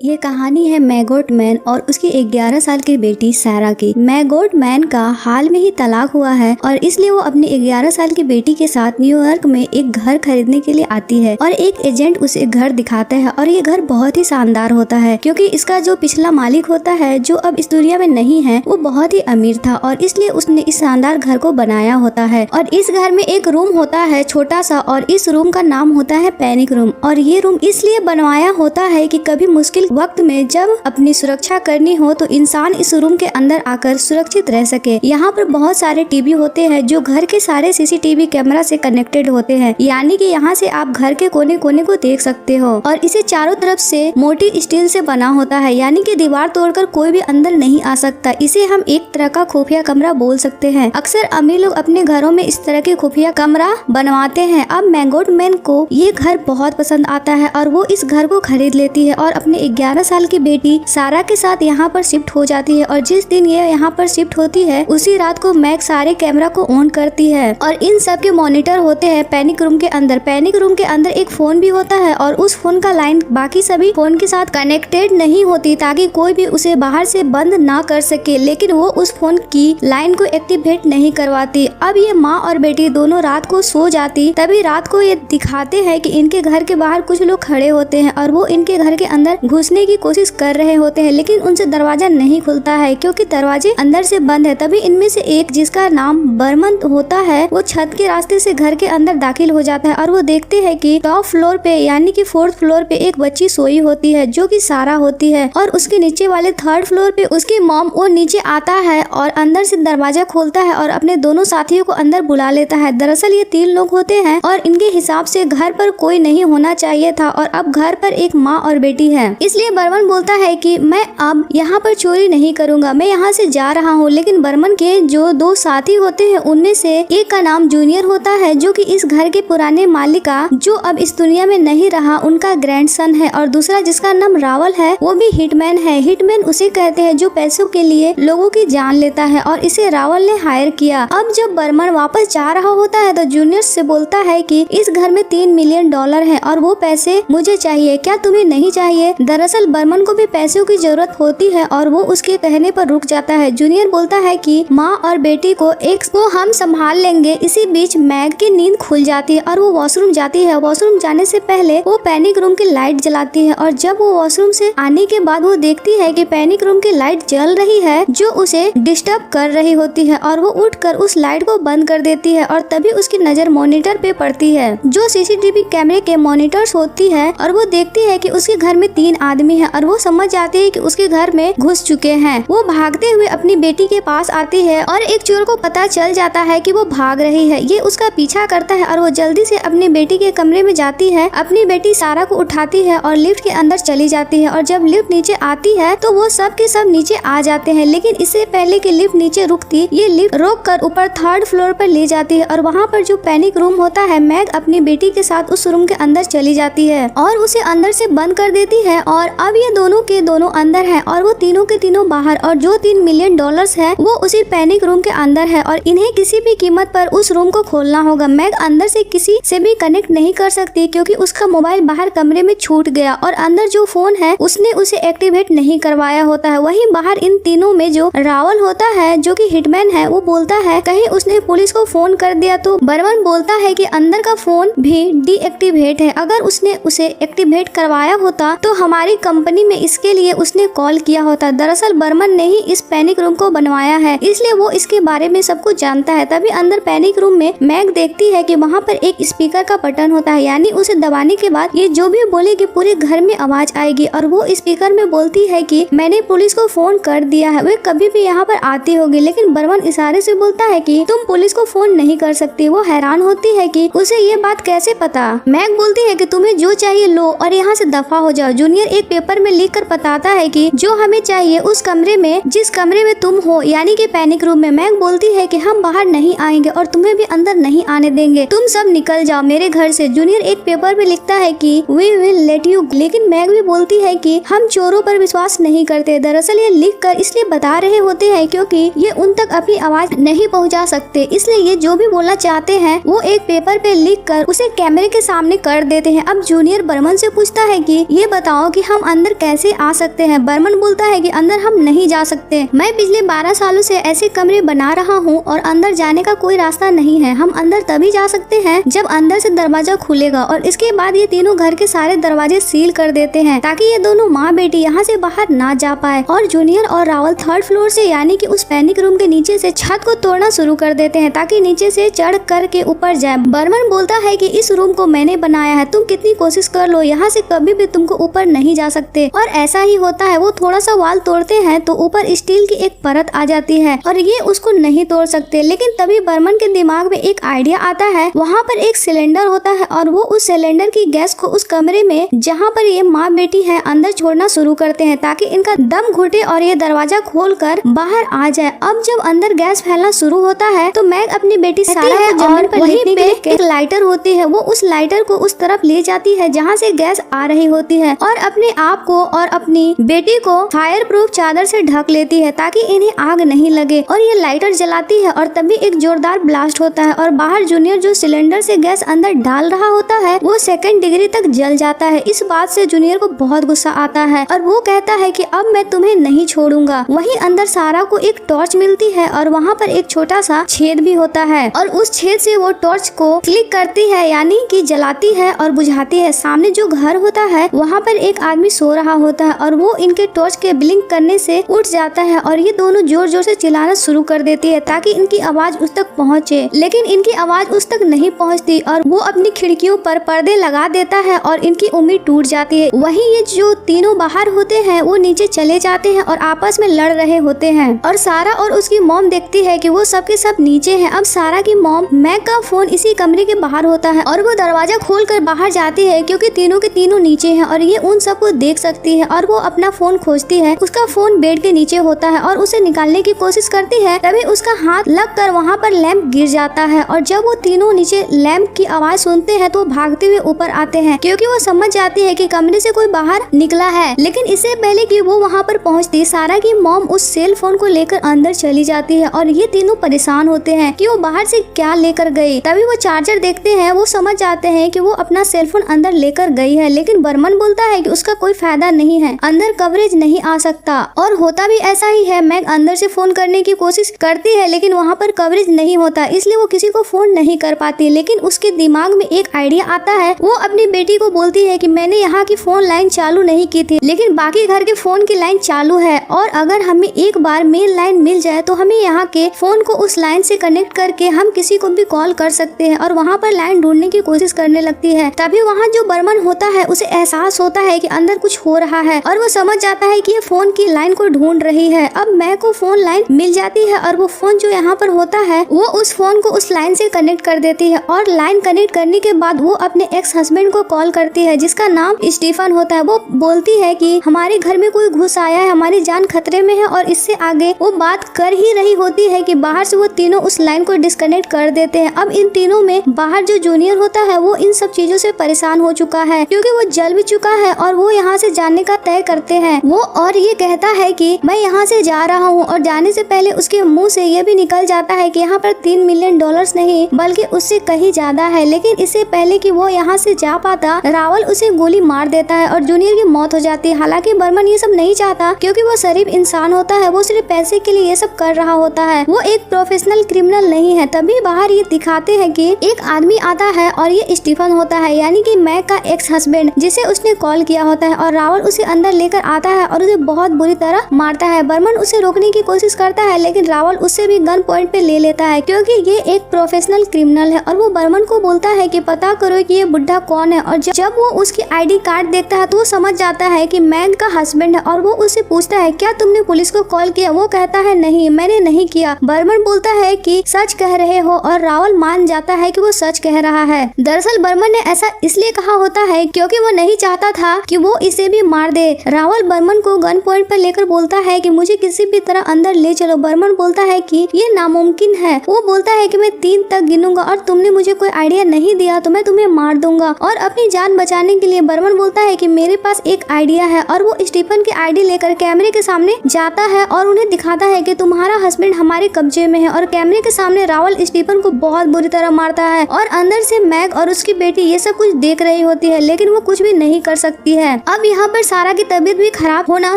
ये कहानी है मैगोट मैन और उसकी 11 साल की बेटी सारा की। मैगोट मैन का हाल में ही तलाक हुआ है और इसलिए वो अपनी 11 साल की बेटी के साथ न्यूयॉर्क में एक घर खरीदने के लिए आती है और एक एजेंट उसे घर दिखाता है और ये घर बहुत ही शानदार होता है क्योंकि इसका जो पिछला मालिक होता है जो अब इस दुनिया में नहीं है वो बहुत ही अमीर था और इसलिए उसने इस शानदार घर को बनाया होता है। और इस घर में एक रूम होता है छोटा सा और इस रूम का नाम होता है पैनिक रूम। और ये रूम इसलिए बनवाया होता है कि कभी मुश्किल वक्त में जब अपनी सुरक्षा करनी हो तो इंसान इस रूम के अंदर आकर सुरक्षित रह सके। यहाँ पर बहुत सारे टीवी होते हैं जो घर के सारे सीसीटीवी कैमरा से कनेक्टेड होते हैं, यानी कि यहाँ से आप घर के कोने कोने को देख सकते हो। और इसे चारों तरफ से मोटी स्टील से बना होता है, यानी कि दीवार तोड़कर कोई भी अंदर नहीं आ सकता। इसे हम एक तरह का खुफिया कमरा बोल सकते हैं। अक्सर अमीर लोग अपने घरों में इस तरह के खुफिया कमरा बनवाते हैं। अब मैगोट मैन को ये घर बहुत पसंद आता है और वो इस घर को खरीद लेती है और अपने 11 साल की बेटी सारा के साथ यहाँ पर शिफ्ट हो जाती है। और जिस दिन ये यहाँ पर शिफ्ट होती है उसी रात को मैग सारे कैमरा को ऑन करती है और इन सब के मॉनिटर होते हैं पैनिक रूम के अंदर। पैनिक रूम के अंदर एक फोन भी होता है और उस फोन का लाइन बाकी सभी फोन के साथ कनेक्टेड नहीं होती ताकि कोई भी उसे बाहर से बंद ना कर सके, लेकिन वो उस फोन की लाइन को एक्टिवेट नहीं करवाती। अब ये माँ और बेटी दोनों रात को सो जाती, तभी रात को ये दिखाते हैं कि इनके घर के बाहर कुछ लोग खड़े होते हैं और वो इनके घर के अंदर घुसने की कोशिश कर रहे होते हैं, लेकिन उनसे दरवाजा नहीं खुलता है क्योंकि दरवाजे अंदर से बंद है। तभी इनमें से एक जिसका नाम बर्मन होता है वो छत के रास्ते से घर के अंदर दाखिल हो जाता है और वो देखते हैं कि टॉप फ्लोर पे यानी कि 4th फ्लोर पे एक बच्ची सोई होती है जो कि सारा होती है और उसके नीचे वाले 3rd फ्लोर पे उसकी मॉम वो नीचे आता है और अंदर से दरवाजा खोलता है और अपने दोनों साथियों को अंदर बुला लेता है। दरअसल ये 3 लोग होते हैं और इनके हिसाब से घर पर कोई नहीं होना चाहिए था और अब घर पर एक माँ और बेटी है। इसलिए बर्मन बोलता है कि मैं अब यहाँ पर चोरी नहीं करूँगा, मैं यहाँ से जा रहा हूँ। लेकिन बर्मन के जो 2 साथी होते हैं उनमें से एक का नाम जूनियर होता है जो कि इस घर के पुराने मालिक का जो अब इस दुनिया में नहीं रहा उनका ग्रैंडसन है, और दूसरा जिसका नाम रावल है वो भी हिटमैन है। हिटमैन उसे कहते हैं जो पैसों के लिए लोगों की जान लेता है और इसे रावल ने हायर किया। अब जब बर्मन वापस जा रहा होता है तो जूनियर से बोलता है कि इस घर में $3 मिलियन है और वो पैसे मुझे चाहिए, क्या तुम्हें नहीं चाहिए? दरअसल बर्मन को भी पैसों की जरूरत होती है और वो उसके कहने पर रुक जाता है। जूनियर बोलता है कि माँ और बेटी को हम संभाल लेंगे। इसी बीच मैग की नींद खुल जाती है और वो वॉशरूम जाती है। वॉशरूम जाने से पहले वो पैनिक रूम की लाइट जलाती है और जब वो वॉशरूम से आने के बाद वो देखती है कि पैनिक रूम की लाइट जल रही है जो उसे डिस्टर्ब कर रही होती है और वो उठकर उस लाइट को बंद कर देती है। और तभी उसकी नजर मॉनिटर पे पड़ती है जो सीसीटीवी कैमरे के मॉनिटर्स होती है और वो देखती है कि उसके घर में 3 आदमी हैं और वो समझ जाती है कि उसके घर में घुस चुके हैं। वो भागते हुए अपनी बेटी के पास आती है और एक चोर को पता चल जाता है कि वो भाग रही है। ये उसका पीछा करता है और वो जल्दी से अपनी बेटी के कमरे में जाती है, अपनी बेटी सारा को उठाती है और लिफ्ट के अंदर चली जाती है। और जब लिफ्ट नीचे आती है तो वो सब के सब नीचे आ जाते हैं, लेकिन इससे पहले कि लिफ्ट नीचे रुकती ये लिफ्ट रोक कर ऊपर 3rd फ्लोर पर ले जाती है और वहाँ पर जो पैनिक रूम होता है मैग अपनी बेटी के साथ उस रूम के अंदर चली जाती है और उसे अंदर से बंद कर देती है। और अब ये दोनों के दोनों अंदर है और वो तीनों के तीनों बाहर, और जो $3 मिलियन है वो उसी पैनिक रूम के अंदर है और इन्हें किसी भी कीमत पर उस रूम को खोलना होगा। मैग अंदर से किसी से भी कनेक्ट नहीं कर सकती क्योंकि उसका मोबाइल बाहर कमरे में छूट गया और अंदर जो फोन है उसने उसे एक्टिवेट नहीं करवाया होता है। वहीं बाहर इन तीनों में जो रावल होता है जो कि हिटमैन है वो बोलता है कहीं उसने पुलिस को फोन कर दिया तो बर्मन बोलता है कि अंदर का फोन भी डीएक्टिवेट है, अगर उसने उसे एक्टिवेट करवाया होता तो हमारी कंपनी में इसके लिए उसने कॉल किया होता। दरअसल बर्मन ने ही इस पैनिक रूम को बनवाया है इसलिए वो इसके बारे में सब कुछ जानता है। तभी अंदर पैनिक रूम में मैग देखती है कि वहाँ पर एक स्पीकर का बटन होता है, यानी उसे दबाने के बाद ये जो भी बोलेगी पूरे घर में आवाज आएगी और वो स्पीकर में बोलती है कि मैंने पुलिस को फोन कर दिया है, वे कभी भी यहाँ पर आती होगी। लेकिन बर्मन इशारे से बोलता है कि तुम पुलिस को फोन नहीं कर सकती। वो हैरान होती है कि उसे ये बात कैसे पता। मैग बोलती है कि तुम्हें जो चाहिए लो और यहाँ से दफा हो जाओ। जूनियर एक पेपर में लिख कर बताता है कि जो हमें चाहिए उस कमरे में जिस कमरे में तुम हो यानी कि पैनिक रूम में। मैग बोलती है कि हम बाहर नहीं आएंगे और तुम्हें भी अंदर नहीं आने देंगे, तुम सब निकल जाओ मेरे घर से। जूनियर एक पेपर में लिखता है कि वी विल लेट यू, लेकिन मैग भी बोलती है कि हम चोरों पर विश्वास नहीं करते। दरअसल ये लिख कर इसलिए बता रहे होते हैं क्योंकि ये उन तक अपनी आवाज नहीं पहुंचा सकते, इसलिए ये जो भी बोलना चाहते हैं वो एक पेपर पे लिख कर उसे कैमरे के सामने कर देते हैं। अब जूनियर बर्मन से पूछता है कि ये बताओ कि हम अंदर कैसे आ सकते हैं। बर्मन बोलता है कि अंदर हम नहीं जा सकते, मैं पिछले 12 सालों से ऐसे कमरे बना रहा हूँ और अंदर जाने का कोई रास्ता नहीं है। हम अंदर तभी जा सकते हैं जब अंदर से दरवाजा खुलेगा। और इसके बाद ये तीनों घर के सारे दरवाजे सील कर देते हैं ताकि ये दोनों माँ बेटी यहाँ से बाहर ना जा पाए। और जूनियर और रावल 3rd फ्लोर से यानी कि उस पैनिक रूम के नीचे से छत को तोड़ना शुरू कर देते हैं ताकि नीचे से चढ़ कर के ऊपर जाए। बर्मन बोलता है कि इस रूम को मैंने बनाया है, तुम कितनी कोशिश कर लो यहाँ से कभी भी तुमको ऊपर नहीं जा सकते। और ऐसा ही होता है। वो थोड़ा सा वाल तोड़ते हैं तो ऊपर स्टील की एक परत आ जाती है और ये उसको नहीं तोड़ सकते। लेकिन तभी बर्मन के दिमाग में एक आइडिया आता है। वहाँ पर एक सिलेंडर होता है और वो उस सिलेंडर की गैस को उस कमरे में जहाँ पर ये माँ बेटी है अंदर छोड़ना शुरू करते हैं ताकि इनका दम घुटे और ये दरवाजा खोलकर बाहर आ जाए। अब जब अंदर गैस फैलना शुरू होता है तो मैग अपनी बेटी सारा को जमीन पर लेटने के लिए एक लाइटर होती है, वो उस लाइटर को उस तरफ ले जाती है जहाँ से गैस आ रही होती है और अपने आप को और अपनी बेटी को फायर प्रूफ चादर से ढक लेती है ताकि इन्हें आग नहीं लगे। और ये लाइटर जलाती है और तभी एक जोरदार ब्लास्ट होता है और बाहर जूनियर जो सिलेंडर से गैस अंदर डाल रहा होता है वो 2nd डिग्री तक जल जाता है। इस बात से जूनियर को बहुत गुस्सा आता है और वो कहता है कि अब मैं तुम्हें नहीं छोड़ूंगा। वहीं अंदर सारा को एक टॉर्च मिलती है और वहाँ पर एक छोटा सा छेद भी होता है और उस छेद से वो टॉर्च को क्लिक करती है यानी कि जलाती है और बुझाती है। सामने जो घर होता है वहाँ पर एक आदमी सो रहा होता है और वो इनके टॉर्च के ब्लिंक करने से उठ जाता है और ये दोनों जोर जोर से चिल्लाना शुरू कर देती है ताकि इनकी आवाज उस तक पहुँचे। लेकिन इनकी आवाज उस तक नहीं पहुँचती और वो अपनी खिड़कियों पर पर्दे लगा देता है और इनकी उम्मीद टूट जाती है। वहीं ये जो तीनों बाहर होते हैं वो नीचे चले जाते हैं और आपस में लड़ रहे होते हैं और सारा और उसकी मॉम देखती है कि वो सब के सब नीचे हैं। अब सारा की मॉम मैग का फोन इसी कमरे के बाहर होता है और वो दरवाजा खोलकर बाहर जाती है क्योंकि तीनों के तीनों नीचे हैं और ये उन सबको देख सकती है और वो अपना फोन खोजती है। उसका फोन बेड के नीचे होता है और उसे निकालने की कोशिश करती है, तभी उसका हाथ लगकर वहाँ पर लैंप गिर जाता है और जब वो तीनों नीचे लैंप की आवाज सुनते हैं तो भागते हुए ऊपर आते हैं क्योंकि वो समझ जाती है कि कमरे से कोई बाहर निकला है। लेकिन इससे पहले कि वो वहाँ पर पहुँचती सारा की मॉम उस सेल फोन को लेकर अंदर चली जाती है और ये तीनों परेशान होते हैं कि वो बाहर से क्या लेकर गई। तभी वो चार्जर देखते हैं, वो समझ जाते हैं कि वो अपना सेलफोन अंदर लेकर गई है। लेकिन बर्मन बोलता है कि उसका कोई फायदा नहीं है, अंदर कवरेज नहीं आ सकता और होता भी ऐसा ही है। मैग अंदर से फोन करने की कोशिश करती है लेकिन वहाँ पर कवरेज नहीं होता, इसलिए वो किसी को फोन नहीं कर पाती। लेकिन उसके दिमाग में एक आइडिया आता है। वो अपनी बेटी को बोलती है कि मैंने यहाँ की फोन लाइन चालू नहीं की थी लेकिन बाकी घर के फोन की लाइन चालू है और अगर हमें एक बार मेन लाइन मिल जाए तो हमें यहाँ के फोन को उस लाइन से कनेक्ट करके हम किसी को भी कॉल कर सकते हैं। और वहाँ पर लाइन ढूंढने की कोशिश करने लगती है। तभी वहाँ जो बर्मन होता है उसे एहसास होता है कि अंदर कुछ हो रहा है और वो समझ जाता है कि ये फोन की लाइन को ढूंढ रही है। अब मैग को फोन लाइन मिल जाती है और वो फोन जो यहाँ पर होता है वो उस फोन को उस लाइन से कनेक्ट कर देती है और लाइन कनेक्ट करने के बाद वो अपने एक्स हस्बैंड को कॉल करती है जिसका नाम स्टीफन होता है। वो बोलती है कि हमारे घर में कोई घुस आया है, हमारी जान खतरे में है और इससे आगे वो बात कर ही रही होती है कि बाहर से वो तीनों उस लाइन को डिस्कनेक्ट कर देते हैं। अब इन तीनों में बाहर जो जूनियर होता है वो इन सब चीजों से परेशान हो चुका है क्योंकि वो जल भी चुका है और वो यहाँ से जाने का तय करते हैं। वो और ये कहता है कि मैं यहाँ से जा रहा हूँ और जाने से पहले उसके मुंह से ये भी निकल जाता है कि यहाँ पर $3 मिलियन नहीं बल्कि उससे कहीं ज्यादा है। लेकिन इससे पहले कि वो यहाँ से जा पाता रावल उसे गोली मार देता है और जूनियर की मौत हो जाती है। हालांकि बर्मन ये सब नहीं चाहता क्योंकि वो शरीफ इंसान होता है, वो सिर्फ पैसे के लिए ये सब कर रहा होता है, वो एक प्रोफेशनल क्रिमिनल नहीं है। तभी बाहर ये दिखाते हैं कि एक आदमी आता है और ये स्टीफन होता है यानी कि मैग का एक्स हस्बैंड जिसे उसने कॉल किया होता है और रावल उसे अंदर लेकर आता है और उसे बहुत बुरी तरह मारता है। बर्मन उसे रोकने की कोशिश करता है लेकिन रावल उससे भी गन पॉइंट पे ले लेता है क्योंकि ये एक प्रोफेशनल क्रिमिनल है और वो बर्मन को बोलता है कि पता करो कि ये बुढ़ा कौन है। और जब वो उसकी आईडी कार्ड देखता है तो वो समझ जाता है कि मैग का हस्बैंड है और वो उससे पूछता है क्या तुमने पुलिस को कॉल किया। वो कहता है नहीं, मैंने नहीं किया। बर्मन बोलता है कि सच कह रहे हो और रावल मान जाता है कि वो सच कह रहा है। दरअसल बर्मन ने ऐसा इसलिए कहा होता है क्योंकि वो नहीं चाहता था कि वो इसे भी मार दे। रावल बर्मन को गन पॉइंट पर लेकर बोलता है कि मुझे किसी भी तरह अंदर ले चलो। बर्मन बोलता है कि ये नामुमकिन है। वो बोलता है कि मैं 3 तक गिनूंगा और तुमने मुझे कोई आइडिया नहीं दिया तो मैं तुम्हें मार दूंगा। और अपनी जान बचाने के लिए बर्मन बोलता है कि मेरे पास एक आइडिया है और वो स्टीफन की आईडी लेकर कैमरे के सामने जाता है और उन्हें दिखाता है कि तुम्हारा हस्बैंड हमारे कब्जे में है। और कैमरे के सामने रावल स्टीफन को बहुत बुरी तरह मारता है और अंदर से मैग और उसकी बेटी ये सब कुछ देख रही होती है लेकिन वो कुछ भी नहीं कर सकती है। अब यहाँ पर सारा की तबीयत भी खराब होना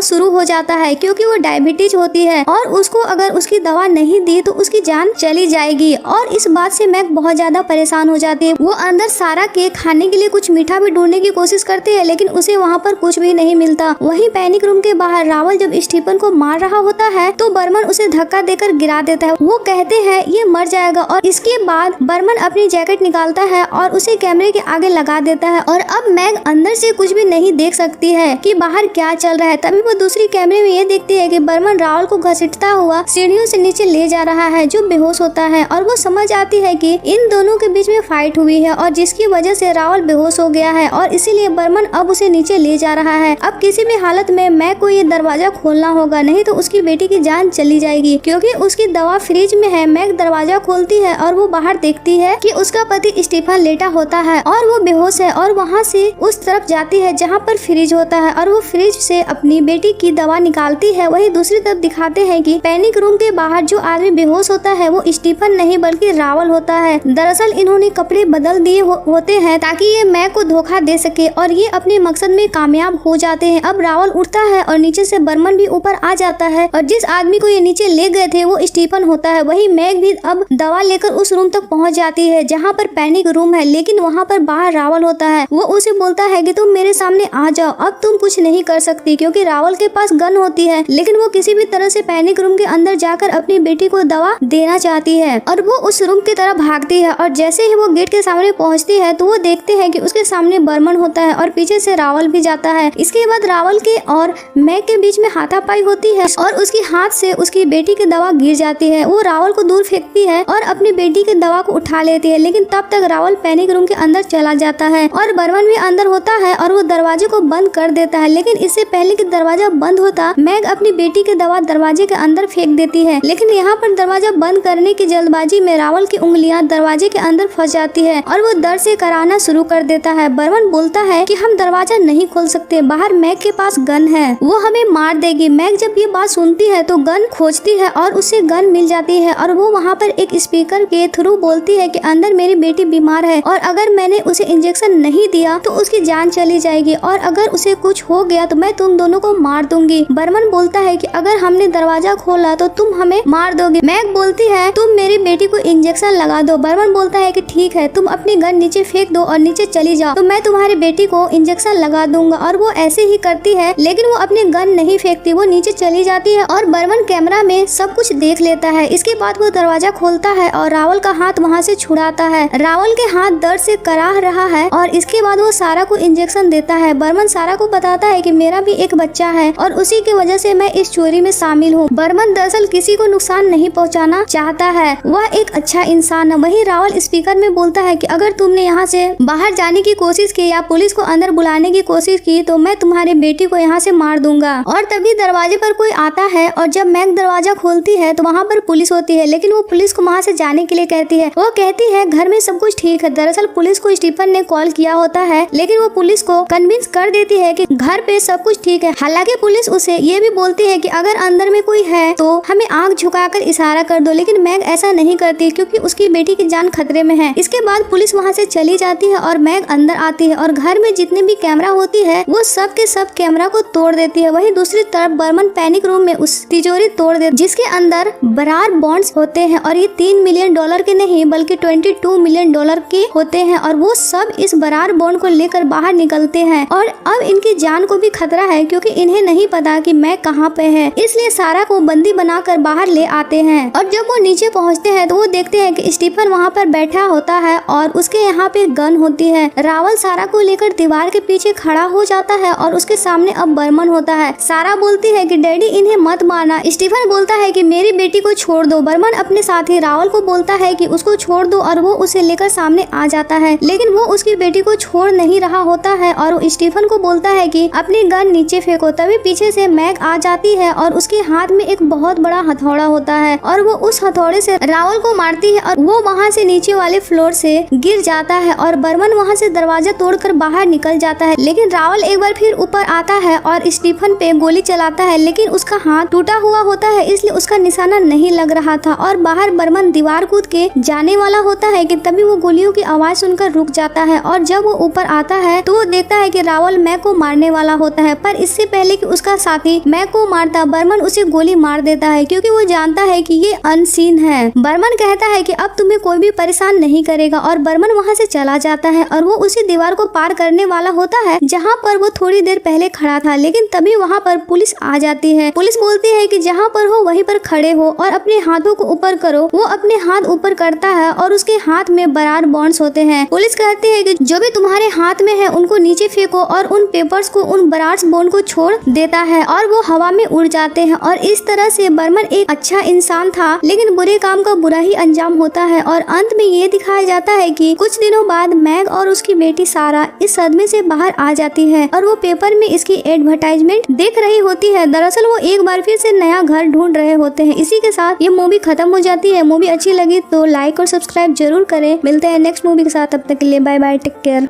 शुरू हो जाता है क्योंकि वो डायबिटीज होती है और उसको अगर उसकी दवा नहीं दी तो उसकी जान चली जाएगी। और इस बात से मैग बहुत ज्यादा परेशान हो जाती है। वो अंदर सारा के खाने के लिए कुछ मीठा भी ढूंढने की कोशिश करते हैं लेकिन उसे वहाँ पर कुछ भी नहीं मिलता। वहीं पैनिक रूम के बाहर रावल जब स्टीफन को मार रहा होता है तो बर्मन उसे धक्का देकर गिरा देता है। वो कहते हैं ये मर जाएगा और इसके बाद बर्मन अपनी जैकेट निकालता है और उसे कैमरे के आगे लगा देता है। और अब मैग अंदर से कुछ भी नहीं देख सकती है कि बाहर क्या चल रहा है। तभी वो दूसरी कैमरे में ये देखती है कि बर्मन रावल को घसीटता हुआ सीढ़ियों से नीचे ले जा रहा है जो बेहोश होता है। और वो समझ आती है कि इन दोनों के बीच में फाइट हुई है और जिसकी वजह से रावल बेहोश हो गया है और इसीलिए बर्मन अब उसे नीचे ले जा रहा है। अब किसी भी हालत में मैग को ये दरवाजा खोलना होगा नहीं तो उसकी बेटी की जान चली जाएगी क्योंकि उसकी दवा फ्रिज में है। मैग दरवाजा खोलती है और वो बाहर देखती है कि उसका पति स्टीफन लेटा होता है और वो बेहोश है और वहाँ से उस तरफ जाती है जहाँ पर फ्रिज होता है और वो फ्रिज से अपनी बेटी की दवा निकालती है। वही दूसरी तरफ दिखाते हैं कि पैनिक रूम के बाहर जो आदमी बेहोश होता है वो स्टीफन नहीं बल्कि रावल होता है। दरअसल इन्होंने कपड़े बदल दिए होते हैं ताकि ये मैग को धोखा दे सके और ये अपने मकसद में कामयाब हो जाते हैं। अब रावल उठता है और नीचे से बर्मन भी ऊपर आ जाता है और जिस आदमी को ये नीचे ले गए थे वो स्टीफन होता है। वही मैग भी अब दवा लेकर उस रूम तक पहुंच जाती है जहाँ पर पैनिक रूम है लेकिन वहाँ पर बाहर रावल होता है। वो उसे बोलता है कि तुम मेरे सामने आ जाओ, अब तुम कुछ नहीं कर सकती क्योंकि रावल के पास गन होती है। लेकिन वो किसी भी तरह से पैनिक रूम के अंदर जाकर अपनी बेटी को दवा देना चाहती है और वो उस रूम की तरफ भागती है। और जैसे ही वो गेट के सामने पहुंचती है तो वो देखते हैं कि उसके सामने बर्मन होता है और पीछे से रावल भी जाता है। इसके बाद रावल के और मैग के बीच में हाथापाई होती है और उसकी हाथ से उसकी बेटी की दवा गिर जाती है। वो रावल को दूर फेंकती है और अपनी बेटी की दवा को उठा लेती है लेकिन तब तक रावल पैनिक रूम के अंदर चला जाता है और बर्मन भी अंदर होता है और वो दरवाजे को बंद कर देता है। लेकिन इससे पहले कि दरवाजा बंद होता मैग अपनी बेटी की दवा दरवाजे के अंदर फेंक देती है। लेकिन यहाँ पर दरवाजा बंद करने की जल्दबाजी में रावल की उंगलियां दरवाजे के अंदर फंस जाती है और वो दर्द से कराना शुरू कर देता है। बर्मन बोलता है कि हम दरवाजा नहीं खोल सकते, बाहर मैग के पास गन है, वो हमें मार देगी। मैग जब ये बात सुनती है तो गन खोजती है और उसे गन मिल जाती है और वो वहाँ पर एक स्पीकर के थ्रू बोलती है कि अंदर मेरी बेटी बीमार है और अगर मैंने उसे इंजेक्शन नहीं दिया तो उसकी जान चली जाएगी और अगर उसे कुछ हो गया तो मैं तुम दोनों को मार दूंगी। बर्मन बोलता है कि अगर हमने दरवाजा खोला तो तुम हमें मार दोगे। मैग बोलती है तुम मेरी बेटी को इंजेक्शन लगा दो। बर्मन बोलता है कि ठीक है, तुम अपनी गन नीचे फेंक दो और नीचे चली जाओ तो मैं तुम्हारी बेटी को इंजेक्शन लगा दूंगा। और वो ऐसे ही करती है लेकिन वो अपनी गन नहीं फेंकती, वो नीचे चली जाती है और बर्मन कैमरा में सब कुछ देख लेता है। इसके बाद वो दरवाजा खोलता है और रावल का हाथ वहाँ से छुड़ाता है। रावल के हाथ दर्द से कराह रहा है और इसके बाद वो सारा को इंजेक्शन देता है। बर्मन सारा को बताता है कि मेरा भी एक बच्चा है और उसी की वजह से मैं इस चोरी में शामिल हूँ। बर्मन दरअसल किसी को नुकसान नहीं पहुँचाना चाहता है, वह एक अच्छा इंसान है। वही रावल स्पीकर में बोलता है कि अगर तुमने यहाँ से बाहर जाने की कोशिश की या पुलिस को अंदर बुलाने की कोशिश की तो मैं तुम्हारी बेटी को यहाँ से मार दूंगा। और तभी दरवाजे पर कोई आता है और जब मैग दरवाजा खोलती है तो वहाँ पर पुलिस होती है लेकिन वो पुलिस को वहाँ से जाने के लिए कहती है। वो कहती है घर में सब कुछ ठीक है। दरअसल पुलिस को स्टीफन ने कॉल किया होता है लेकिन वो पुलिस को कन्विंस कर देती है कि घर पे सब कुछ ठीक है। हालांकि पुलिस उसे ये भी बोलती है कि अगर अंदर में कोई है तो हमें आंख झुकाकर इशारा कर दो, लेकिन मैग ऐसा नहीं करती क्योंकि उसकी बेटी की जान खतरे में है। इसके बाद पुलिस वहाँ से चली जाती है और मैग अंदर आती है और घर में जितने भी कैमरा होती है वो सब के सब कैमरा को तोड़ देती है। वही दूसरी तरफ बर्मन पैनिक रूम में उस तिजोरी तोड़ देती जिसके अंदर बरार बॉन्ड्स होते हैं और ये $3 मिलियन के नहीं बल्कि $22 मिलियन के होते हैं और वो सब इस बरार बॉन्ड को लेकर बाहर निकलते हैं। और अब इनकी जान को भी खतरा है क्योंकि इन्हें नहीं पता कि मैग कहाँ पे है, इसलिए सारा को बंदी बनाकर बाहर ले आते हैं। और जब वो नीचे पहुँचते हैं तो वो देखते हैं कि स्टीफन वहाँ पर बैठा होता है और उसके यहाँ पे गन होती है। रावल सारा को लेकर दीवार के पीछे खड़ा हो जाता है और उसके सामने अब बर्मन होता है। सारा बोलती है कि डैडी इन्हें मत मारना। स्टीफन बोलता है कि मेरी बेटी को छोड़ दो। बर्मन अपने साथी रावल को बोलता है कि उसको छोड़ दो और वो उसे लेकर सामने आ जाता है लेकिन वो उसकी बेटी को छोड़ नहीं रहा होता है और वो स्टीफन को बोलता है कि अपनी गन नीचे फेंको। तभी पीछे से मैग आ जाती है और उसके हाथ में एक बहुत बड़ा हथौड़ा होता है और वो उस हथौड़े से रावल को मारती है और वो वहाँ से नीचे वाले फ्लोर से गिर जाता है और बर्मन वहाँ से दरवाजा तोड़कर बाहर निकल जाता है। लेकिन रावल एक बार फिर ऊपर आता है और स्टीफन पे गोली चलाता है लेकिन उसका हाथ टूटा हुआ होता है इसलिए उसका निशाना नहीं लग रहा था और बाहर बर्मन दीवार कूद के जाने वाला होता है कि तभी वो गोलियों की आवाज सुनकर रुक जाता है और जब वो ऊपर आता है तो वो देखता है कि रावल पॉल मैक को मारने वाला होता है, पर इससे पहले कि उसका साथी मैक को मारता, बर्मन उसे गोली मार देता है क्योंकि वो जानता है कि ये अनसीन है। बर्मन कहता है कि अब तुम्हें कोई भी परेशान नहीं करेगा और बर्मन वहाँ से चला जाता है और वो उसी दीवार को पार करने वाला होता है जहाँ पर वो थोड़ी देर पहले खड़ा था, लेकिन तभी वहाँ पर पुलिस आ जाती है। पुलिस बोलती है कि जहाँ पर हो वहीं पर खड़े हो और अपने हाथों को ऊपर करो। वो अपने हाथ ऊपर करता है और उसके हाथ में बरार बॉन्ड्स होते हैं। पुलिस कहती है कि जो भी तुम्हारे हाथ में है उनको नीचे फेंको और उन पेपर्स को, उन बरार्स बॉन्ड को छोड़ देता है और वो हवा में उड़ जाते हैं। और इस तरह से बर्मन एक अच्छा इंसान था, लेकिन बुरे काम का बुरा ही अंजाम होता है। और अंत में ये दिखाया जाता है कि कुछ दिनों बाद मैग और उसकी बेटी सारा इस सदमे से बाहर आ जाती है और वो पेपर में इसकी एडवर्टाइजमेंट देख रही होती है। दरअसल वो एक बार फिर से नया घर ढूंढ रहे होते हैं। इसी के साथ ये मूवी खत्म हो जाती है। मूवी अच्छी लगी तो लाइक और सब्सक्राइब जरूर करें। मिलते हैं नेक्स्ट मूवी के साथ, तब तक के लिए बाय बाय, टेक केयर।